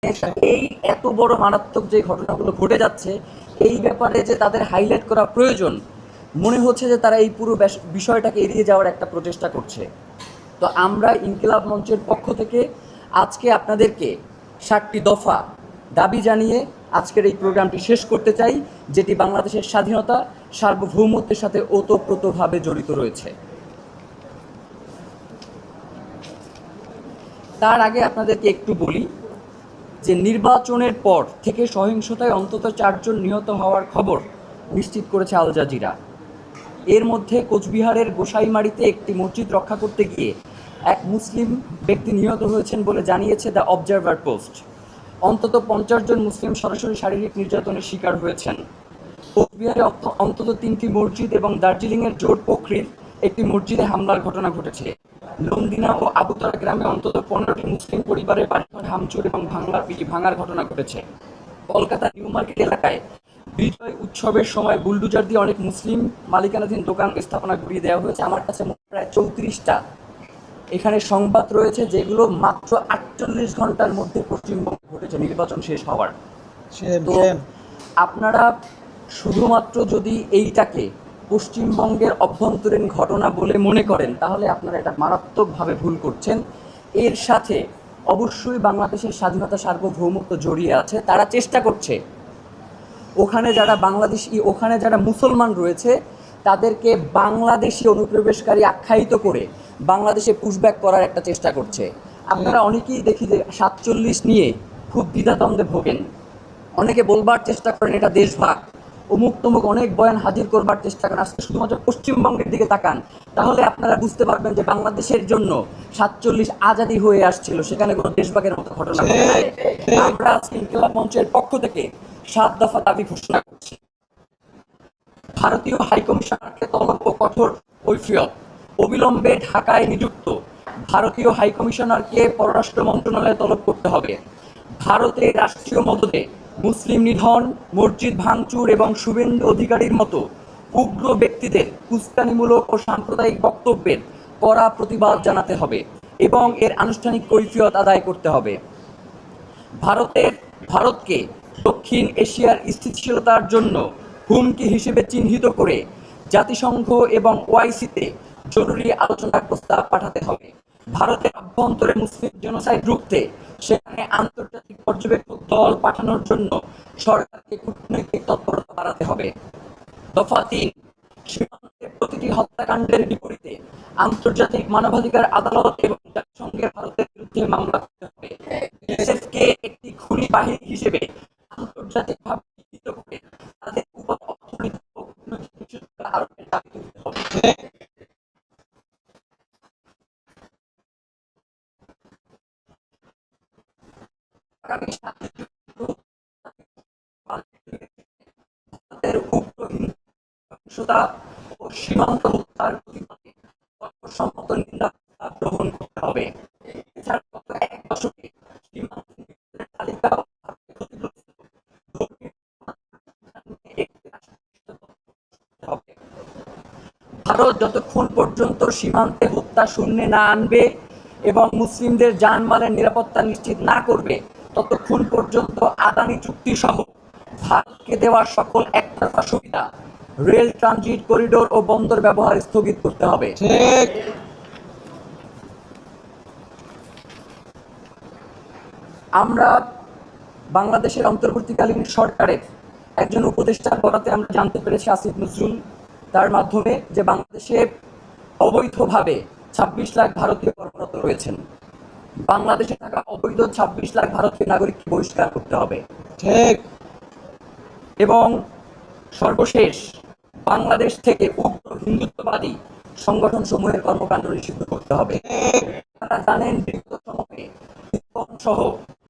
এই এত বড় মারাত্মক যে ঘটনাগুলো ঘটে যাচ্ছে, এই ব্যাপারে যে তাদের হাইলাইট করা প্রয়োজন, মনে হচ্ছে যে তারা এই পুরো বিষয়টাকে এড়িয়ে যাওয়ার একটা প্রচেষ্টা করছে। তো আমরা ইনকিলাব মঞ্চের পক্ষ থেকে আজকে আপনাদেরকে 7টি দফা দাবি জানিয়ে আজকের এই প্রোগ্রামটি শেষ করতে চাই, যেটি বাংলাদেশের স্বাধীনতা সার্বভৌমত্বের সাথে ওতপ্রোতভাবে জড়িত রয়েছে। তার আগে আপনাদেরকে একটু বলি যে নির্বাচনের পর থেকে সহিংসতায় অন্তত 4 জন নিহত হওয়ার খবর নিশ্চিত করেছে আল জাজিরা। এর মধ্যে কোচবিহারের গোসাইমারিতে একটি মসজিদ রক্ষা করতে গিয়ে এক মুসলিম ব্যক্তি নিহত হয়েছেন বলে জানিয়েছে দ্য অবজারভার পোস্ট। অন্তত 50 জন মুসলিম সরাসরি শারীরিক নির্যাতনের শিকার হয়েছেন। কোচবিহারে অন্তত 3টি মসজিদ এবং দার্জিলিংয়ের জোর পোখরির একটি মসজিদে হামলার ঘটনা ঘটেছে। লন্দিনা ও আবুতরা গ্রামে অন্তত 15টি মুসলিম পরিবারের বাড়িঘর ভাঙচুর এবং ভাঙার ঘটনা ঘটেছে। কলকাতা নিউ মার্কেট এলাকায় বিজয় উৎসবের সময় বুলডুজার দিয়ে অনেক মুসলিম মালিকানাধীন দোকান স্থাপনা ঘুরিয়ে দেওয়া হয়েছে। আমার কাছে প্রায় 34টা এখানে সংবাদ রয়েছে, যেগুলো মাত্র 48 ঘন্টার মধ্যে পশ্চিমবঙ্গে ঘটেছে নির্বাচন শেষ হওয়ার। তো আপনারা শুধুমাত্র যদি এইটাকে পশ্চিমবঙ্গের অভ্যন্তরীণ ঘটনা বলে মনে করেন, তাহলে আপনারা এটা মারাত্মকভাবে ভুল করছেন। এর সাথে অবশ্যই বাংলাদেশের স্বাধীনতা সার্বভৌমত্ব জড়িয়ে আছে। তারা চেষ্টা করছে ওখানে যারা মুসলমান রয়েছে তাদেরকে বাংলাদেশি অনুপ্রবেশকারী আখ্যায়িত করে বাংলাদেশে পুশব্যাক করার একটা চেষ্টা করছে। আপনারা অনেকেই দেখি যে 47 নিয়ে খুব দ্বিধাদ্বন্দ্বে ভোগেন। অনেকে বলবার চেষ্টা করেন এটা দেশভাগ, অমুক তমুক অনেক বয়ান হাজির করবার চেষ্টা করেন। আজকে শুধুমাত্র পশ্চিমবঙ্গের দিকে তাকান, তাহলে আপনারা বুঝতে পারবেন যে বাংলাদেশের জন্য 47 আজাদি হয়ে আসছিল, সেখানে কোনো দেশভাগের মতো ঘটনা ঘটে নাই। আমরা আজকে ইনকিলাব মঞ্চের পক্ষ থেকে 7 দফা দাবি ঘোষণা করছি। ভারতীয় হাইকমিশনারকে তলব ও কঠোর কৈফিয়ত। অবিলম্বে ঢাকায় নিযুক্ত ভারতীয় হাইকমিশনারকে পররাষ্ট্র মন্ত্রণালয়ে তলব করতে হবে। ভারতের রাষ্ট্রীয় মদদে মুসলিম নিধন, মসজিদ ভাঙচুর এবং শুভেন্দু অধিকারীর মতো উগ্র ব্যক্তিদের উস্কানিমূলক ও সাম্প্রদায়িক বক্তব্যের কড়া প্রতিবাদ জানাতে হবে এবং এর আনুষ্ঠানিক কৈফিয়ত আদায় করতে হবে। ভারতকে দক্ষিণ এশিয়ার স্থিতিশীলতার জন্য হুমকি হিসেবে চিহ্নিত করে জাতিসংঘ এবং ওআইসিতে জরুরি আলোচনার প্রস্তাব পাঠাতে হবে। ভারতের অভ্যন্তরে মুসলিম জেনোসাইড রুখতে সেখানে আন্তর্জাতিক পর্যবেক্ষক দল পাঠানোর জন্য সরকারকে কূটনৈতিক তৎপরতা বাড়াতে হবে। দফা 3, সীমান্তে প্রতিটি হত্যাকাণ্ডের বিপরীতে আন্তর্জাতিক মানবাধিকার আদালত এবং জাতিসংঘের ভারতের বিরুদ্ধে মামলা করতে হবে। বিএসএফকে একটি খুনি বাহিনী হিসেবে আন্তর্জাতিকভাবে চিহ্নিত করে তাদের উপর অর্থনৈতিক ও কূটনৈতিক নিষেধাজ্ঞা আরোপের দাবি তুলতে হবে। আগামী ভারতের উগ্র হিংসতা ও সীমান্ত হত্যার প্রতিবাদে সম্মত নিন্দা গ্রহণ করতে হবে। এছাড়া গত 1 দশকে সীমান্তের তালিকা ভারত যতক্ষণ পর্যন্ত সীমান্তে হত্যা শূন্যে না আনবে এবং মুসলিমদের জানমালের নিরাপত্তা নিশ্চিত না করবে, ততক্ষণ পর্যন্ত আদানি চুক্তি সহ ভারতকে দেওয়া সকল একতরফা সুবিধা, রেল ট্রানজিট করিডোর ও বন্দর ব্যবহার স্থগিত করতে হবে। আমরা বাংলাদেশের অন্তর্বর্তীকালীন সরকারের একজন উপদেষ্টার বরাতে আমরা জানতে পেরেছি আসিফ নজরুল তার মাধ্যমে যে বাংলাদেশে অবৈধভাবে 26 লাখ ভারতীয় কর্মরত রয়েছেন। বাংলাদেশে থাকা অবৈধ 26 লাখ ভারতীয় নাগরিককে বহিষ্কার করতে হবে। ঠিক। এবং সর্বশেষ বাংলাদেশ থেকে উগ্র হিন্দুত্ববাদী সংগঠন সমূহের কর্মকাণ্ড নিষিদ্ধ করতে হবে। আপনারা জানেন বিগত সময়ে সহ